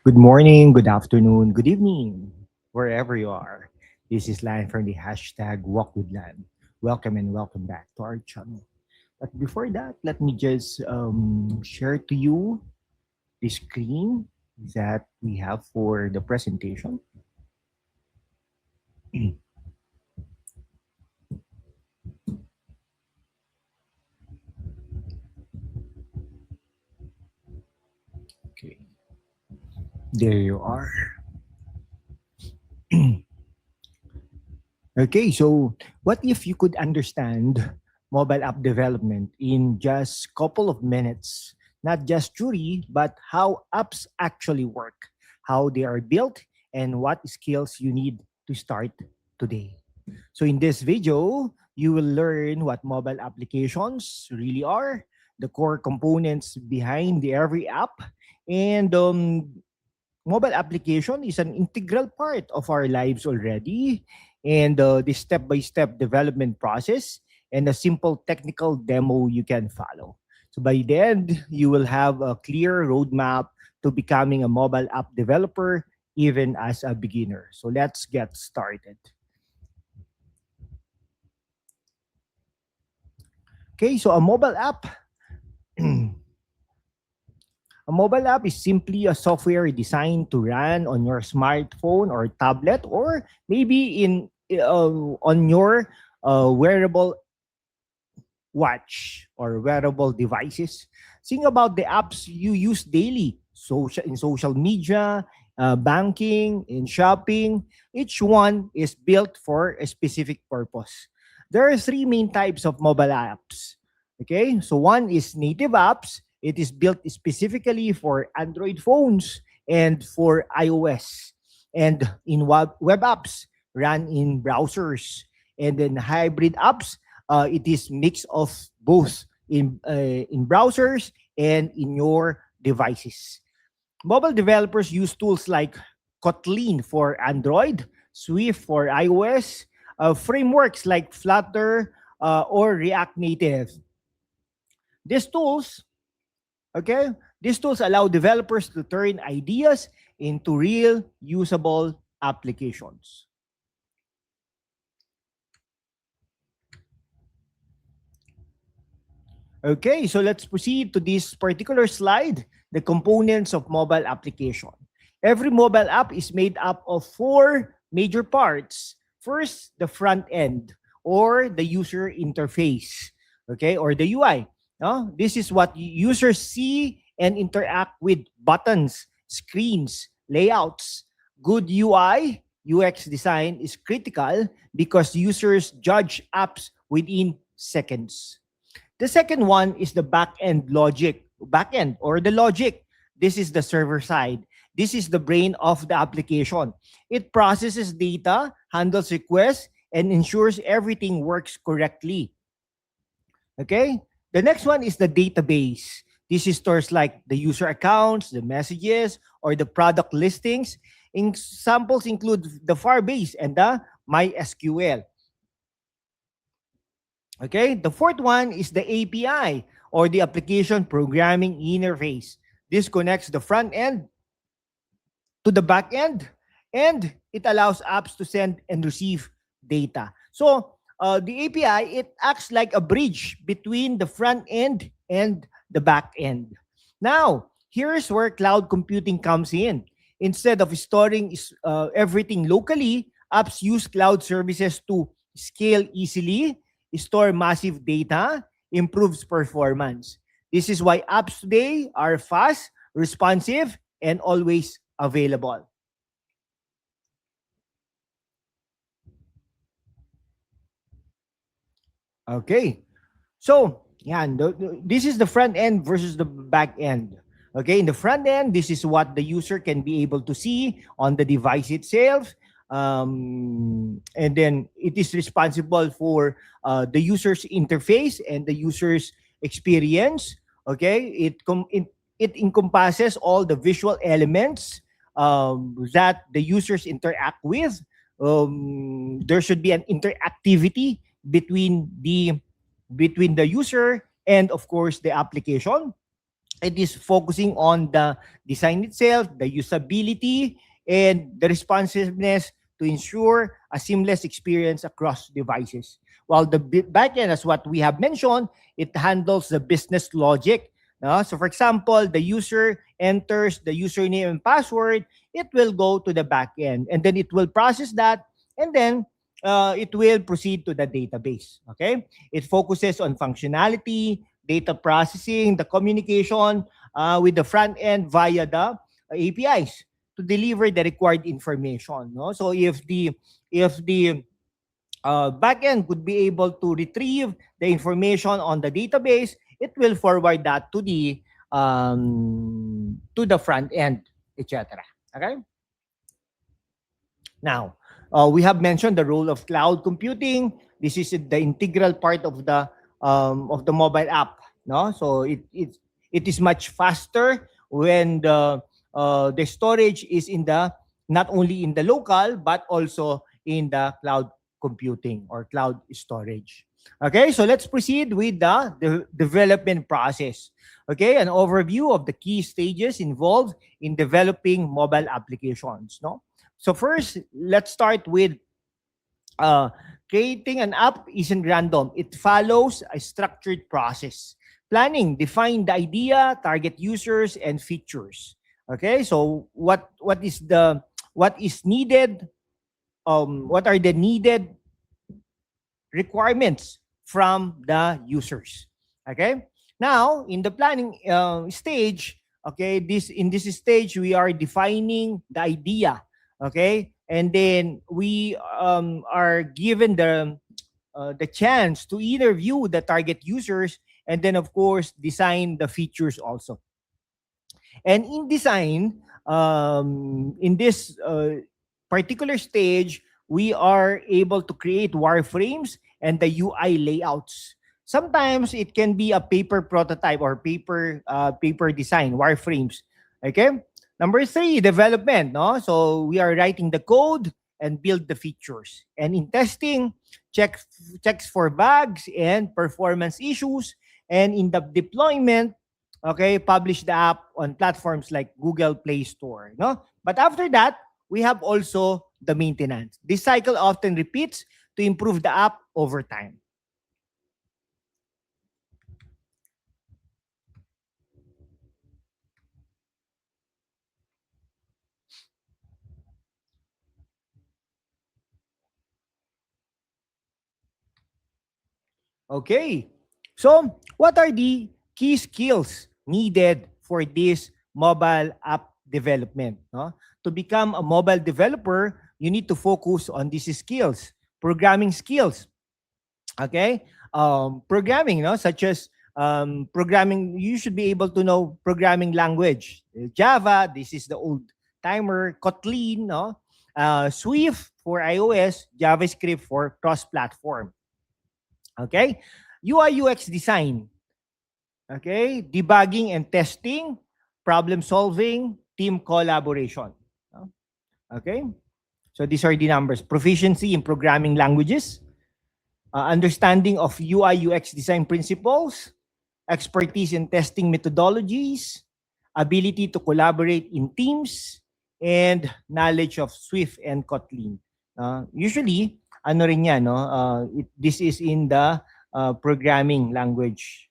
Good morning, good afternoon, good evening, wherever you are. This is Lan from the hashtag Walk with Lan. Welcome and welcome back to our channel. But before that, let me just share to you the screen that we have for the presentation. Okay, there you are. Okay, so what if you could understand mobile app development in just couple of minutes? Not just theory, but how apps actually work, how they are built, and what skills you need to start today. So in this video, you will learn what mobile applications really are, the core components behind the every app, and mobile application is an integral part of our lives already, and the step-by-step development process and a simple technical demo you can follow. So by the end, you will have a clear roadmap to becoming a mobile app developer even as a beginner. So let's get started. Okay, so a mobile app A mobile app is simply a software designed to run on your smartphone or tablet, or maybe on your wearable watch or wearable devices. Think about the apps you use daily, social media, banking, in shopping. Each one is built for a specific purpose. There are three main types of mobile apps. Okay, so one is native apps. It is built specifically for Android phones and for iOS. And in web apps, run in browsers. And then hybrid apps, it is mix of both in browsers and in your devices. Mobile developers use tools like Kotlin for Android, Swift for iOS, frameworks like Flutter or React Native. These tools, okay, these tools allow developers to turn ideas into real usable applications. Okay, so let's proceed to this particular slide, the components of mobile application. Every mobile app is made up of four major parts. First, the front end or the user interface, okay, or the UI. No? This is what users see and interact with: buttons, screens, layouts. Good UI, UX design is critical because users judge apps within seconds. The second one is the backend or the logic. This is the server side. This is the brain of the application. It processes data, handles requests, and ensures everything works correctly. Okay? The next one is the database. This is stores like the user accounts, the messages, or the product listings. Examples include the Firebase and the MySQL. Okay, the fourth one is the API or the application programming interface. This connects the front end to the back end, and it allows apps to send and receive data. So the API, it acts like a bridge between the front end and the back end. Now, here's where cloud computing comes in. Instead of storing everything locally, apps use cloud services to scale easily, store massive data, improves performance. This is why apps today are fast, responsive, and always available. Okay. So, yan, this is the front end versus the back end. Okay, in the front end, this is what the user can be able to see on the device itself. And then it is responsible for the user's interface and the user's experience. Okay, it encompasses all the visual elements that the users interact with. There should be an interactivity between the user and of course the application. It is focusing on the design itself, the usability, and the responsiveness to ensure a seamless experience across devices. While the backend, as what we have mentioned, it handles the business logic. So, for example, the user enters the username and password, it will go to the backend, and then it will process that, and then it will proceed to the database. Okay, it focuses on functionality, data processing, the communication with the front end via the APIs to deliver the required information. No? So if the backend could be able to retrieve the information on the database, it will forward that to the front end, etc. Okay. Now, we have mentioned the role of cloud computing. This is the integral part of the mobile app. No, so it is much faster when the storage is in the not only in the local but also in the cloud computing or cloud storage. Okay, so let's proceed with the development process. Okay, an overview of the key stages involved in developing mobile applications. No, so first, let's start with uh, creating an app isn't random. It follows a structured process. Planning, define the idea, target users, and features. Okay, so what is needed? What are the needed requirements from the users? Okay. Now, in the planning stage, okay, in this stage we are defining the idea. Okay, and then we are given the chance to either view the target users and then of course design the features also. And in design, in this particular stage, we are able to create wireframes and the UI layouts. Sometimes it can be a paper prototype or paper design wireframes. Okay. Number three, development. No, so we are writing the code and build the features. And in testing, checks for bugs and performance issues. And in the deployment, okay, publish the app on platforms like Google Play Store. No, but after that, we have also the maintenance. This cycle often repeats to improve the app over time. Okay. So, what are the key skills needed for this mobile app development? No? To become a mobile developer, you need to focus on these skills, programming skills. Okay, programming, such as programming. You should be able to know programming language. Java, this is the old timer. Kotlin, no, Swift for iOS, JavaScript for cross-platform. Okay, UI UX design. Okay, debugging and testing, problem solving, team collaboration. No? Okay, so these are the numbers. Proficiency in programming languages, understanding of UI UX design principles, expertise in testing methodologies, ability to collaborate in teams, and knowledge of Swift and Kotlin. Usually, ano rin yan, no? This is in the programming language.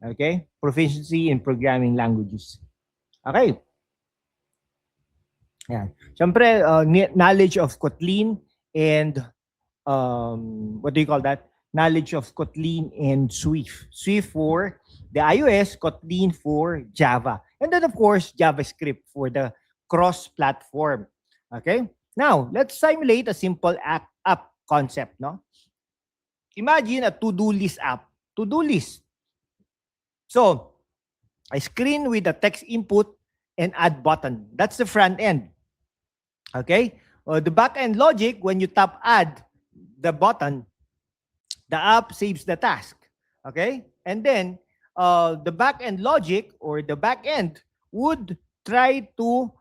Okay? Proficiency in programming languages. Okay. Yan. Siyempre, knowledge of Kotlin and what do you call that? Knowledge of Kotlin and Swift. Swift for the iOS, Kotlin for Java. And then, of course, JavaScript for the cross-platform. Okay? Now, let's simulate a simple app concept. No? Imagine a to-do list app. To-do list. So, a screen with a text input and add button. That's the front end. Okay? The back end logic, when you tap add the button, the app saves the task. Okay? And then the back end logic or the back end would try to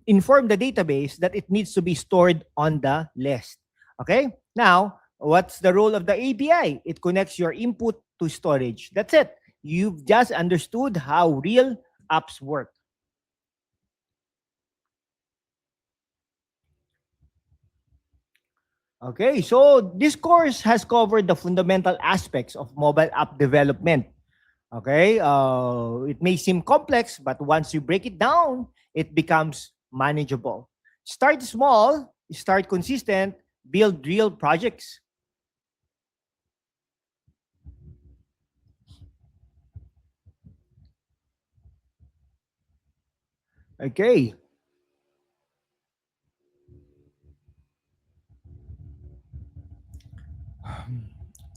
inform the database that it needs to be stored on the list. Okay? Now, what's the role of the API? It connects your input to storage. That's it. you've just understood how real apps work. Okay, so this course has covered the fundamental aspects of mobile app development. Okay, it may seem complex, but once you break it down, it becomes manageable. Start small, start consistent, build real projects. Okay,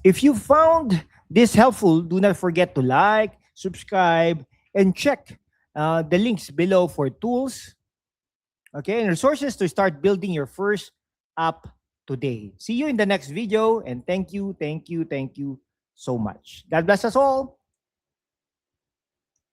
if you found this helpful, do not forget to like, subscribe, and check the links below for tools, okay, and resources to start building your first app today. See you in the next video, and thank you so much. God bless us all.